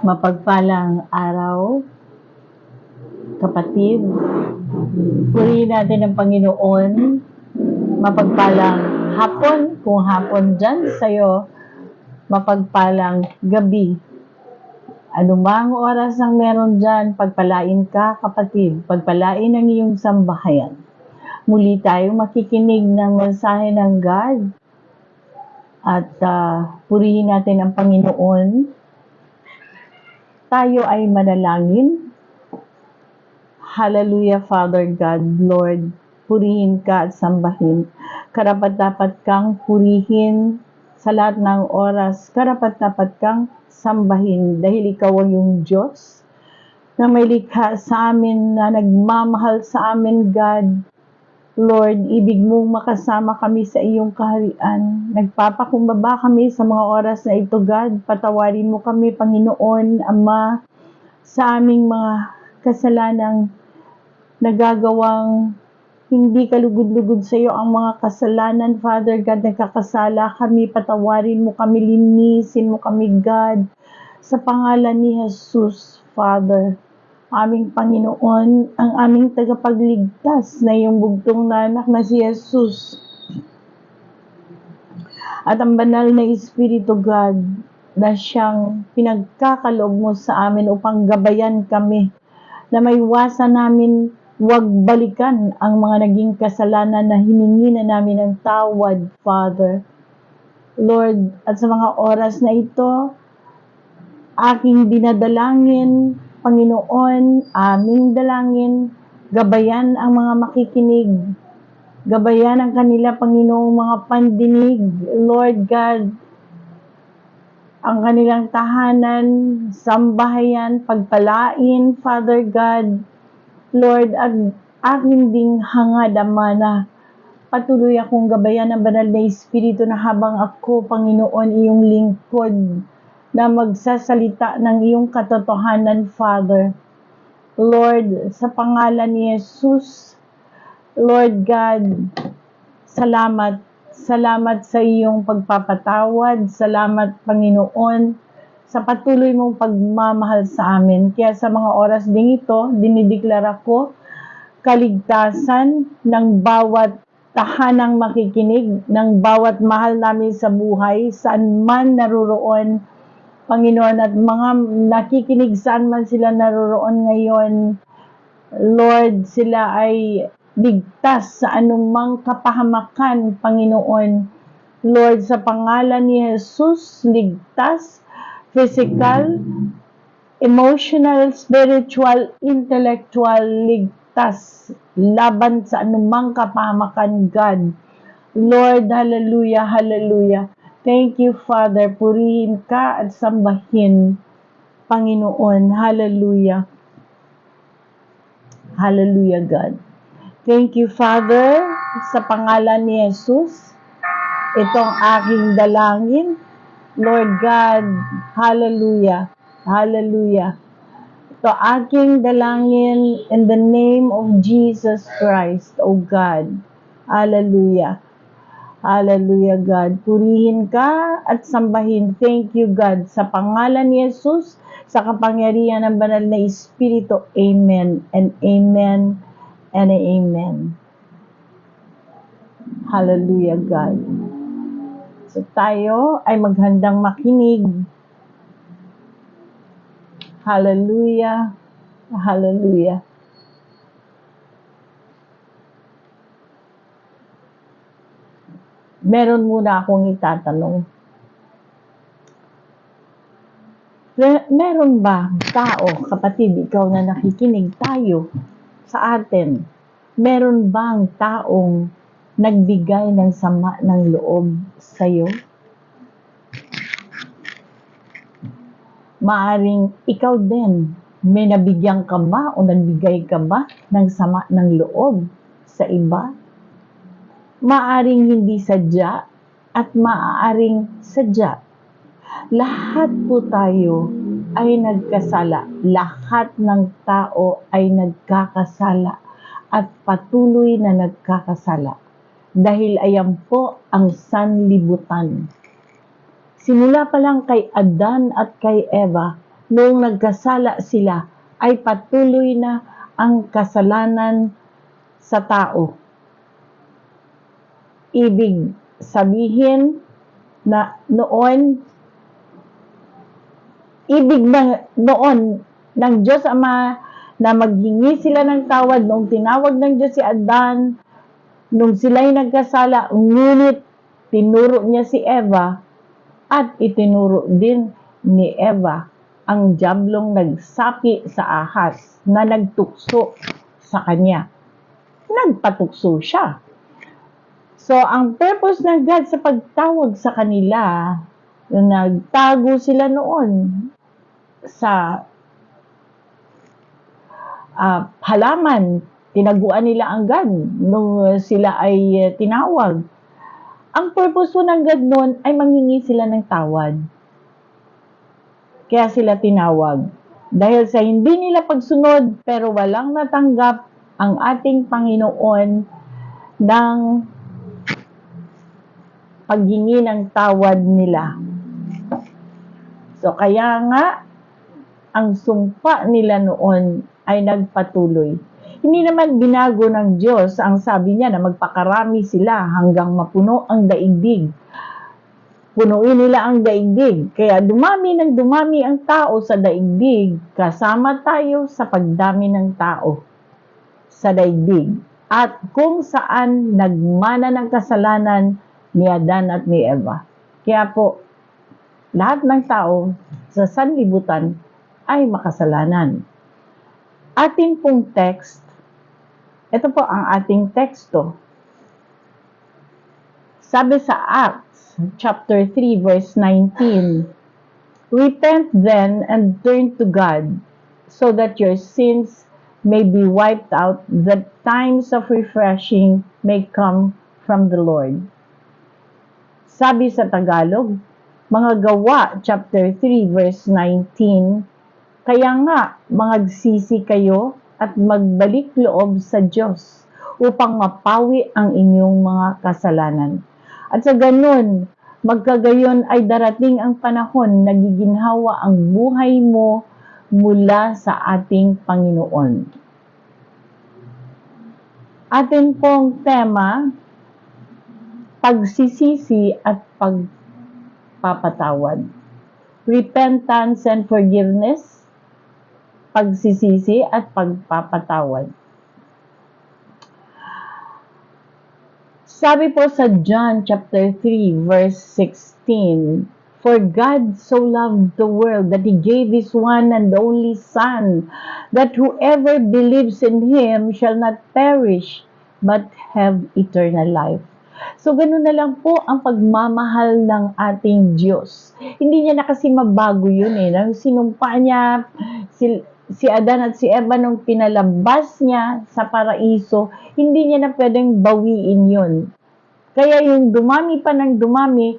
Mapagpalang araw, kapatid. Purihin natin ang Panginoon. Mapagpalang hapon, kung hapon dyan sa'yo. Mapagpalang gabi. Anumang oras ang meron dyan, pagpalain ka, kapatid. Pagpalain ang iyong sambahayan. Muli tayong makikinig ng mensahe ng God. At purihin natin ang Panginoon. Tayo ay manalangin. Hallelujah, Father God, Lord, purihin ka at sambahin. Karapat-dapat kang purihin sa lahat ng oras. Karapat-dapat kang sambahin dahil ikaw ang yung Diyos na may likha sa amin, na nagmamahal sa amin, God. Lord, ibig mong makasama kami sa iyong kaharian. Nagpapakumbaba kami sa mga oras na ito, God. Patawarin mo kami, Panginoon, Ama, sa aming mga kasalanang nagagawang hindi kalugod-lugod sa iyo ang mga kasalanan, Father God. Nagkakasala kami, patawarin mo kami, linisin mo kami, God. Sa pangalan ni Jesus, Father, aming Panginoon, ang aming tagapagligtas na iyong bugtong na anak na si Jesus. At ang banal na Espiritu, God, na siyang pinagkakaloob mo sa amin upang gabayan kami, na maiwasan namin huwag balikan ang mga naging kasalanan na hiningi na namin ng tawad, Father. Lord, at sa mga oras na ito, aking dinadalangin, Panginoon, aming dalangin, gabayan ang mga makikinig, gabayan ang kanila, Panginoong mga pandinig, Lord God, ang kanilang tahanan, sambahayan, pagpalain, Father God, Lord, at akin ding hangad, Ama, na patuloy akong gabayan ng banal na Espiritu na habang ako, Panginoon, iyong lingkod, na magsasalita ng iyong katotohanan, Father. Lord, sa pangalan ni Jesus, Lord God, salamat. Salamat sa iyong pagpapatawad. Salamat, Panginoon, sa patuloy mong pagmamahal sa amin. Kaya sa mga oras ding ito, dinideklara ko kaligtasan ng bawat tahanang makikinig, ng bawat mahal namin sa buhay, saan man naroroon, Panginoon, at mga nakikinig saan man sila naroroon ngayon, Lord, sila ay ligtas sa anumang kapahamakan, Panginoon. Lord, sa pangalan ni Jesus, ligtas, physical, emotional, spiritual, intellectual, ligtas, laban sa anumang kapahamakan, God. Lord, hallelujah, hallelujah. Thank you, Father. Purihin ka at sambahin, Panginoon. Hallelujah. Hallelujah, God. Thank you, Father, sa pangalan ni Jesus. Itong aking dalangin. Lord God, hallelujah. Hallelujah. Ito aking dalangin in the name of Jesus Christ, O God. Hallelujah. Hallelujah, God. Purihin ka at sambahin. Thank you, God. Sa pangalan ni Jesus, sa kapangyarihan ng banal na Espiritu. Amen and amen and amen. Hallelujah, God. So tayo ay maghandang makinig. Hallelujah. Hallelujah. Meron muna akong itatanong. Meron ba tao, kapatid, ikaw na nakikinig, tayo sa atin, meron bang taong nagbigay ng sama ng loob sa'yo? Maaring ikaw din, may nabigyan ka ba o nagbigay ka ba ng sama ng loob sa iba? Maaring hindi sadya at maaaring sadya. Lahat po tayo ay nagkasala. Lahat ng tao ay nagkakasala at patuloy na nagkakasala. Dahil ayan po ang sanlibutan. Simula pa lang kay Adan at kay Eva, noong nagkasala sila ay patuloy na ang kasalanan sa tao. Ibig sabihin na noon ng Diyos Ama na maghingi sila ng tawad nung tinawag ng Diyos si Adan, nung sila'y nagkasala, ngunit tinuro niya si Eva at itinuro din ni Eva ang diablong nagsapi sa ahas na nagtukso sa kanya. Nagpatukso siya. So, ang purpose ng God sa pagtawag sa kanila, nagtago sila noon sa halaman. Tinaguan nila ang God nung sila ay tinawag. Ang purpose ng God noon ay manghingi sila ng tawad. Kaya sila tinawag. Dahil sa hindi nila pagsunod pero walang natanggap ang ating Panginoon ng paghingi ng tawad nila. So kaya nga, ang sumpa nila noon ay nagpatuloy. Hindi naman binago ng Diyos ang sabi niya na magpakarami sila hanggang mapuno ang daigdig. Punuin nila ang daigdig. Kaya dumami ng dumami ang tao sa daigdig. Kasama tayo sa pagdami ng tao sa daigdig. At kung saan nagmana ng kasalanan ni Adan at ni Eva. Kaya po, lahat ng tao sa sanlibutan ay makasalanan. Atin pong text, ito po ang ating teksto. Sabi sa Acts chapter 3 verse 19, repent then and turn to God so that your sins may be wiped out, that times of refreshing may come from the Lord. Sabi sa Tagalog, mga Gawa chapter 3 verse 19, kaya nga, magsisi kayo at magbalik loob sa Diyos upang mapawi ang inyong mga kasalanan. At sa ganun, magkagayon ay darating ang panahon na giginhawa ang buhay mo mula sa ating Panginoon. Atin pong tema, pagsisisi at pagpapatawad. Repentance and forgiveness, pagsisisi at pagpapatawad. Sabi po sa John chapter 3 verse 16, for God so loved the world that He gave His one and only Son, that whoever believes in Him shall not perish, but have eternal life. So, ganun na lang po ang pagmamahal ng ating Diyos. Hindi niya na kasi mabago yun eh. Nang sinumpa niya si Adan at si Eva nung pinalabas niya sa paraiso, hindi niya na pwedeng bawiin yun. Kaya yung dumami pa ng dumami,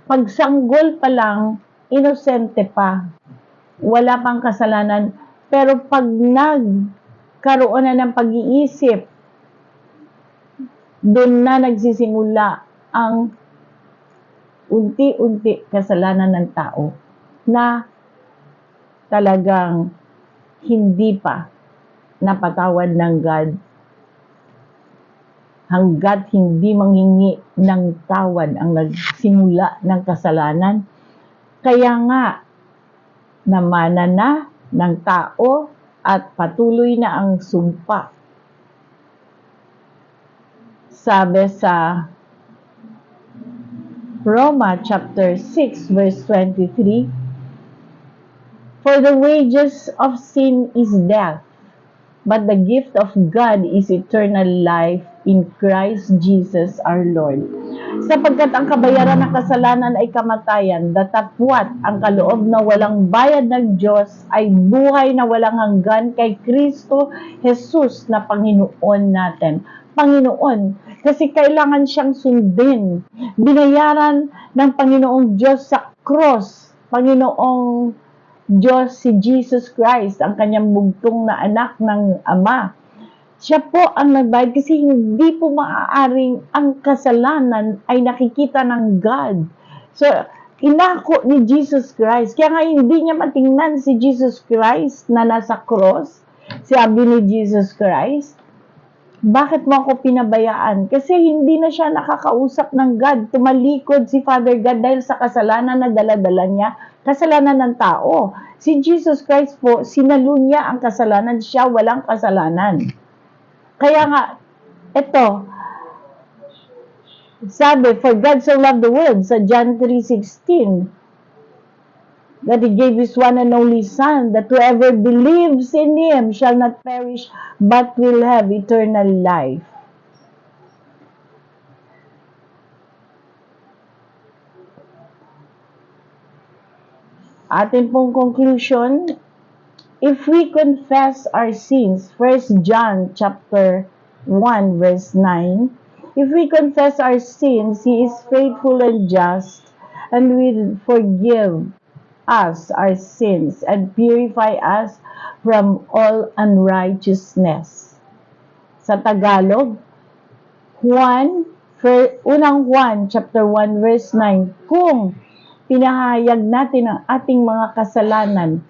pagsanggol pa lang, inosente pa. Wala pang kasalanan. Pero pag nagkaroon na ng pag-iisip, doon na nagsisimula ang unti-unti kasalanan ng tao na talagang hindi pa napatawad ng God hanggat hindi manghingi ng tawad ang nagsimula ng kasalanan. Kaya nga, namana na ng tao at patuloy na ang sumpa. Sabi sa Roma chapter 6 verse 23, for the wages of sin is death, but the gift of God is eternal life in Christ Jesus our Lord. Sapagkat ang kabayaran ng kasalanan ay kamatayan, datapwat ang kaloob na walang bayad ng Diyos ay buhay na walang hanggan kay Kristo Jesus na Panginoon natin. Panginoon, kasi kailangan siyang sundin. Binayaran ng Panginoong Diyos sa cross. Panginoong Diyos si Jesus Christ, ang kanyang bugtong na anak ng Ama. Siya po ang nagbayad kasi hindi po maaaring ang kasalanan ay nakikita ng God. So, inako ni Jesus Christ. Kaya nga hindi niya matingnan si Jesus Christ na nasa cross. Sabi ni Jesus Christ, bakit mo ako pinabayaan? Kasi hindi na siya nakakausap ng God. Tumalikod si Father God dahil sa kasalanan na dala-dala niya, kasalanan ng tao. Si Jesus Christ po, sinalo niya ang kasalanan, siya walang kasalanan. Kaya nga, ito, sabi, for God so loved the world, sa John 3:16, that He gave His one and only Son, that whoever believes in Him shall not perish, but will have eternal life. Atin pong conclusion, if we confess our sins, 1 John chapter 1 verse 9, if we confess our sins, He is faithful and just and will forgive us our sins and purify us from all unrighteousness. Sa Tagalog, unang Juan chapter 1 verse 9, kung pinahayag natin ang ating mga kasalanan,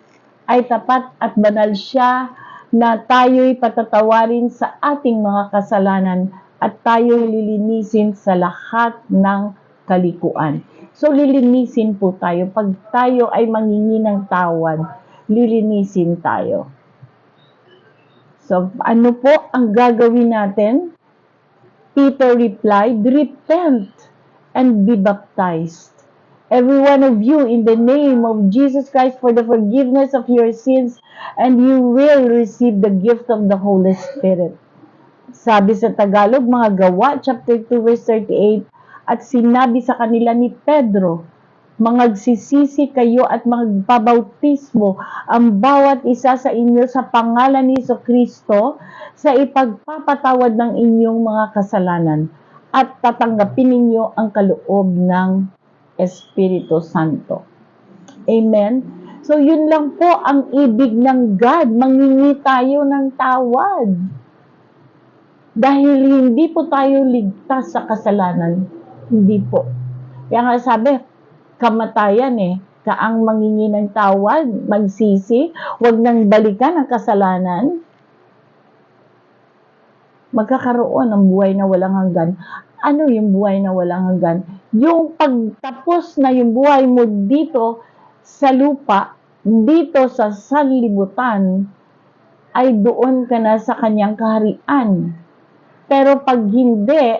ay tapat at banal siya na tayo'y patatawarin sa ating mga kasalanan at tayo'y lilinisin sa lahat ng kalikuan. So, lilinisin po tayo. Pag tayo ay mangingi ng tawad, lilinisin tayo. So, ano po ang gagawin natin? Peter replied, repent and be baptized, every one of you, in the name of Jesus Christ for the forgiveness of your sins, and you will receive the gift of the Holy Spirit. Sabi sa Tagalog, mga Gawa, chapter 2, verse 38, at sinabi sa kanila ni Pedro, mangagsisisi kayo at magpabautismo ang bawat isa sa inyo sa pangalan ni Jesucristo sa ipagpapatawad ng inyong mga kasalanan at tatanggapin ninyo ang kaloob ng Espiritu Santo. Amen? So, yun lang po ang ibig ng God. Mangingi tayo ng tawad. Dahil hindi po tayo ligtas sa kasalanan. Hindi po. Kaya nga sabi, kamatayan kaang mangingi ng tawad, magsisi, wag nang balikan ang kasalanan, magkakaroon ng buhay na walang hanggan. Ano yung buhay na walang hanggan? Yung pagtapos na yung buhay mo dito sa lupa, dito sa sanlibutan, ay doon ka na sa kanyang kaharian. Pero pag hindi,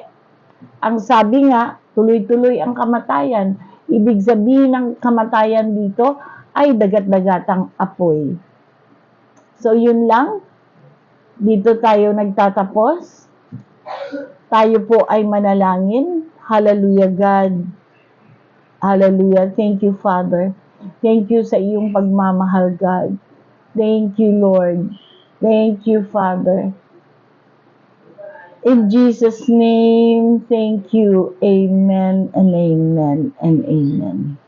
ang sabi nga, tuloy-tuloy ang kamatayan. Ibig sabihin ng kamatayan dito ay dagat-dagatang apoy. So, yun lang. Dito tayo nagtatapos. Tayo po ay manalangin. Hallelujah, God. Hallelujah. Thank you, Father. Thank you sa iyong pagmamahal, God. Thank you, Lord. Thank you, Father. In Jesus' name, thank you. Amen and amen and amen.